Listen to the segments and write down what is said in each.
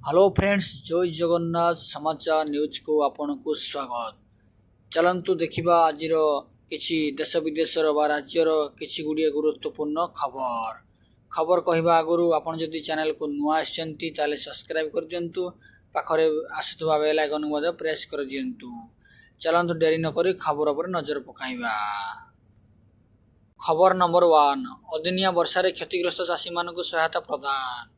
Hello friends, जय जगन्नाथ समाचार news को आपन को स्वागत। चलंतु देखिबा आजिर किछि देश विदेशर बा राज्यर किछि गुडिये गुरुत्वपूर्ण खबर कहबा आगुरु आपन जदि चैनल को नुआ आछंती ताले सब्सक्राइब कर दियंतु, पाखरे आसुथबा बेल आइकन मध्ये प्रेस कर दियंतु। चलंतु देरी न करी खबर पर नजर पकाइबा। खबर नंबर 1, अदिनिया वर्षा रे क्षतिग्रस्त चाषी मानक सहायता प्रदान।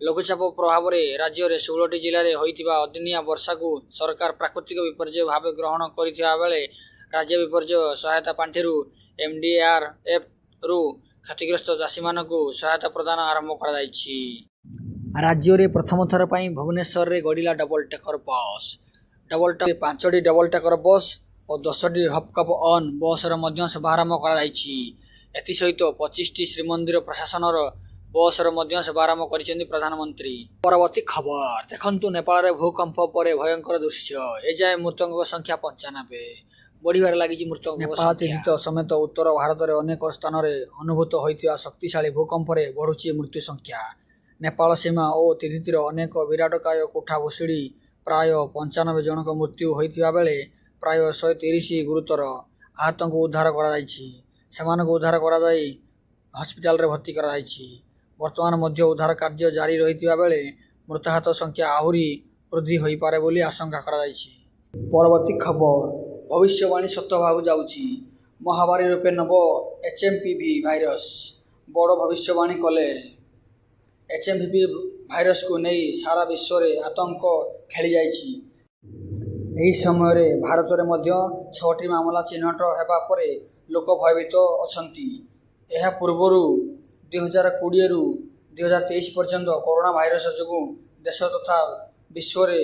लघुचाप प्रभाव में राज्य में 16टी जिले में होइतिबा अदिनिया वर्षा को सरकार प्राकृतिक विपर्यय भाव ग्रहण करिथिबा बेले राज्य विपर्यय सहायता पांठि एमडीआरएफ रु क्षतिग्रस्त चाषी मानक सहायता प्रदान आरंभ कर राज्य में प्रथम थर पर भुवनेश्वर में गड़िला डबल टेकर बस। 5टी डबल टेकर बस और 10टी हपकप ऑन बस शुभारंभ कर सहित 25टी श्रीमंदिर प्रशासन बस शुभारंभ कर प्रधानमंत्री। परवर्ती खबर देखंतु, नेपाल रे भूकंप पर भयंकर दृश्य। एजाए मृतकों संख्या 95 बढ़िबार लगी। मृतकों संख्या समेत उत्तर भारत में अनेक स्थान में अनुभूत होइतिबा शक्तिशाली भूकंप रे बढ़ुची मृत्यु संख्या। नेपाल सीमा और तिथितिर अनेक विराटकाय कोठा भुशुड़ी प्राय 95 जनक मृत्यु होइतिबा बेले प्राय 130 गुरुतर आहत को उद्धार उद्धार कर हस्पिटाल रे भर्ती कर वर्तमान मध्य उद्धार कार्य जारी रही बेले मृताहत संख्या आहुरी वृद्धि हो पारे बोली आशंका कर। परवर्ती खबर, भविष्यवाणी सत्य भाव जाउची। महामारी रूपे नब एचएमपीवी भाइरस बड़ भविष्यवाणी कले। एचएमपीवी भाइरस को नहीं सारा विश्व रे आतंक खेली जाइछि। एही समय रे भारत रे मध्य 6टी मामला चिन्हट हेबा परे लोक भयभीत अछंती। एहा पूर्वरु 2020 रु 2023 पर्यंत कोरोना भाइरस जो देश तथा विश्व रे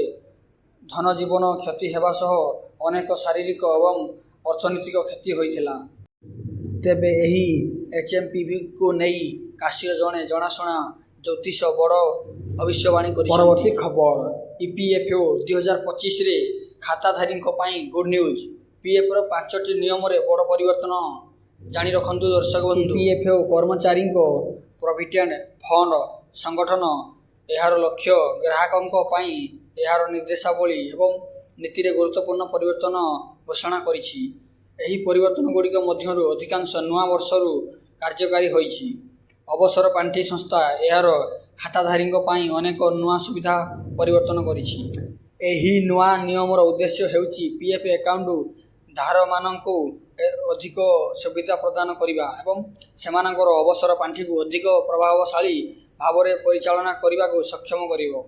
धन जीवन क्षति हेबा सह अनेक शारीरिक एवं अर्थनैतिक क्षति होइथिला। तेबे एही एचएमपीवी को नहीं काशीय जणे जनाशुना ज्योतिष बड़ भविष्यवाणी करि। परवर्ती खबर, ईपीएफओ 2025 रे खाताधारी गुड न्यूज। पीएफ रो 5टी नियम रे बड़ परिवर्तन जानी रखंतु दर्शक बंधु। पीएफओ कर्मचारी प्रोविडेंट फंड संगठन यार लक्ष्य ग्राहकों यार निर्देशावली एवं नीति रे गुरुत्वपूर्ण परिवर्तन घोषणा करिछि। एही परिवर्तन गुड़िक मध्यरु अधिकांश नुआ वर्षरु कार्यकारी होइछि। अवसर पांठि संस्था यार खाताधारी अनेक नुआ सुविधा परिवर्तन करिछि। एही नुआ नियमर उद्देश्य हेउछि पीएफ अकाउंट धार मानक अधिक सुविधा प्रदान करिबा एवं सेमानकर अवसर पांठि को अधिक प्रभावशाली भाव में परिचालना करने को सक्षम करिवो।